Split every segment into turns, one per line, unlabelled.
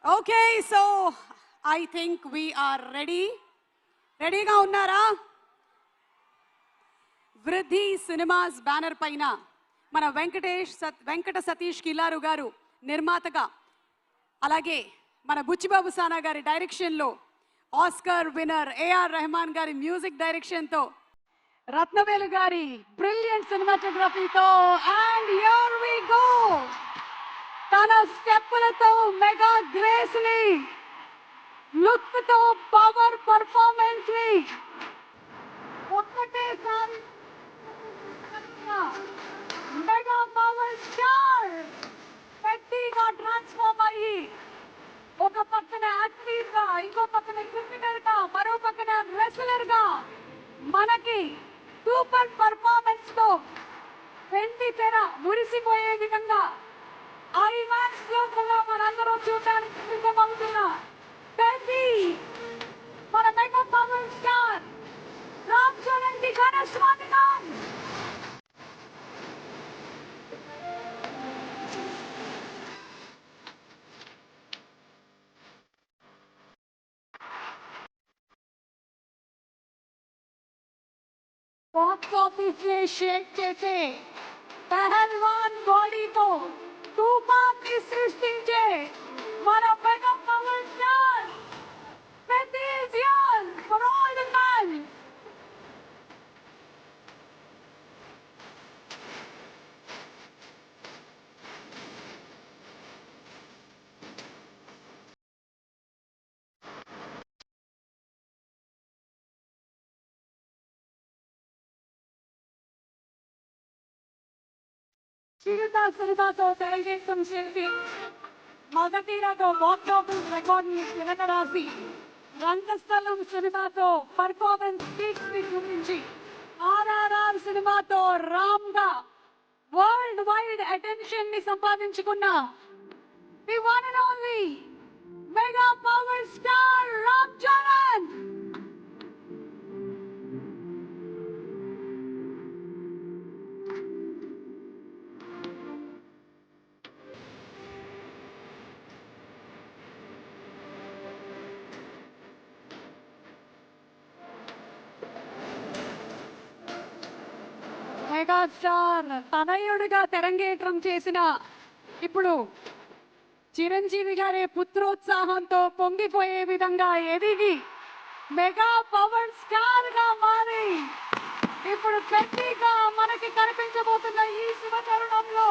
Okay, so I think we are ready. రెడీగా ఉన్నారా? వృద్ధి సినిమాస్ బ్యానర్ పైన మన వెంకట సతీష్ కిల్లారు గారు నిర్మాతగా, అలాగే మన బుచ్చిబాబు సానా గారి డైరెక్షన్లో, ఆస్కర్ విన్నర్ ఏఆర్ రెహమాన్ గారి మ్యూజిక్ డైరెక్షన్తో, రత్నవేలు గారి బ్రిలియంట్ సినిమాటోగ్రఫీతో, అండ్ హియర్ వి గో, తన స్టెప్పులతో మెగా గ్రేస్ ని, లుక్ తో పవర్ పర్ఫార్మెన్స్ ని ఒక్కటేసారి మెగా పవర్ స్టార్ పెద్దగా ట్రాన్స్ఫార్మ్ అయ్యి ఒక పక్కన యాక్టర్ గా, ఇంకో పక్కన క్రికెటర్ గా, మరో పక్కన రెస్లర్ గా మనకి సూపర్ పర్ఫార్మెన్స్ తో వెండి తెర మురిసిపోయే విధంగా ఐమాక్స్ లో కూడా మనందరం చూడడానికి సిద్ధమవుతున్న పెద్ది మన mega power star Ram Charan కి ఘన స్వాగతం. బాక్స్ ఆఫీస్ ని షేక్ చేసే పహల్వాన్ బాడీతో తుఫాన్ని సృష్టించే మన mega power star Peddi is here for all the fans. చిరుత సినిమాతో తెరకెక్కం చేసి మొదటిలో బాక్స్ ఆఫీస్ రికార్డ్ ని తిరగరాసి, రంగస్థలం సినిమాతో పర్ఫార్మెన్స్ పీక్స్ ని చూపించి, ఆర్ఆర్ఆర్ సినిమాతో రామ్ గా వరల్డ్ వైడ్ అటెన్షన్ ని సంపాదించుకున్న the one and only mega power star Ram Charan. Mega star తనయుడిగా తెరంగేట్రం చేసిన, ఇప్పుడు చిరంజీవి గారి పుత్రోత్సాహంతో పొంగిపోయే విధంగా ఎదిగి మెగా పవర్ స్టార్ గా మారి ఇప్పుడు పెద్దగా మనకి కనిపించబోతున్న ఈ శుభ తరుణంలో,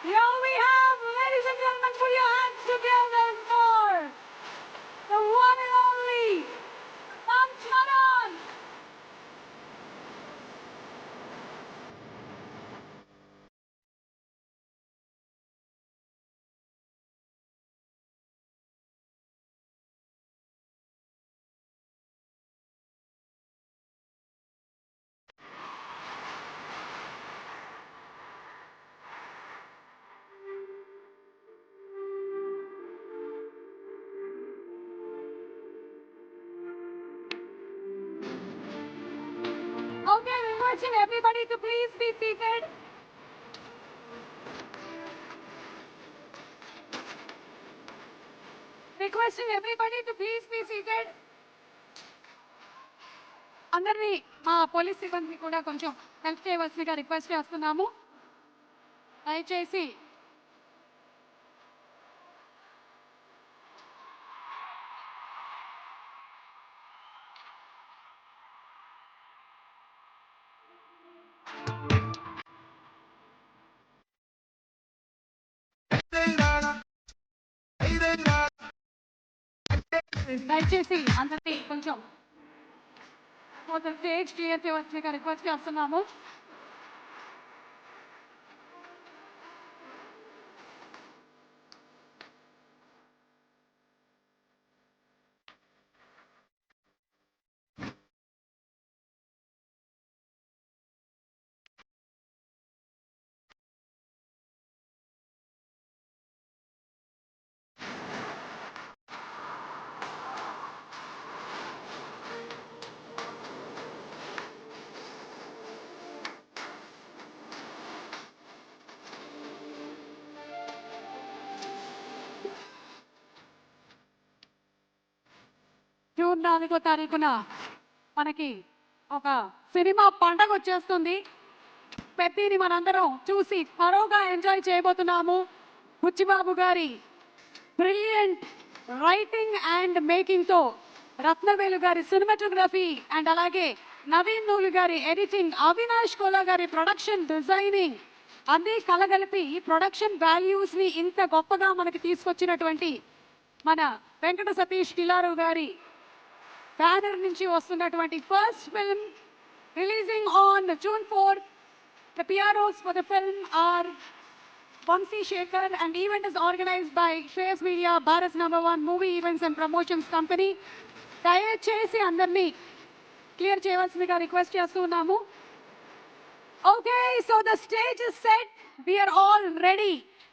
here we have, ladies and gentlemen, put your hands together for the one and only Ram Charan. Okay, requesting everybody to please be seated. Requesting everybody to please be seated. అందరినీ మా పోలీస్ సిబ్బంది కూడా కొంచెం help చేయవలసిందిగా request చేస్తున్నాము. దయచేసి అందరినీ కొంచెం స్టేజ్ క్లియర్ చేయవలసిందిగా రిక్వెస్ట్ చేస్తున్నాము. 4 తారీఖున మనకి ఒక సినిమా పండగ వచ్చేస్తుంది. పెద్దిని మనందరం చూసి త్వరగా ఎంజాయ్ చేయబోతున్నాము. బుచ్చిబాబు గారి బ్రిలియంట్ రైటింగ్ అండ్ మేకింగ్తో, రత్నవేలు గారి సినిమాటోగ్రఫీ అండ్ అలాగే నవీన్ నూలు గారి ఎడిటింగ్, అవినాష్ కోలా గారి ప్రొడక్షన్ డిజైనింగ్ అన్నీ కలగలిపి ప్రొడక్షన్ వాల్యూస్ని ఇంత గొప్పగా మనకి తీసుకొచ్చినటువంటి మన వెంకట సతీష్ కిల్లారు గారి బ్యానర్ నుంచి వస్తున్నటువంటి first film releasing on June 4th. The PROs for the film are Vamsi Shekhar and event is organized by Shreyas Media, Bharat's #1 movie events and promotions company. దయచేసి అందరినీ క్లియర్ చేయవలసిందిగా రిక్వెస్ట్ చేస్తున్నాము. Okay, so the stage is set. We are all ready.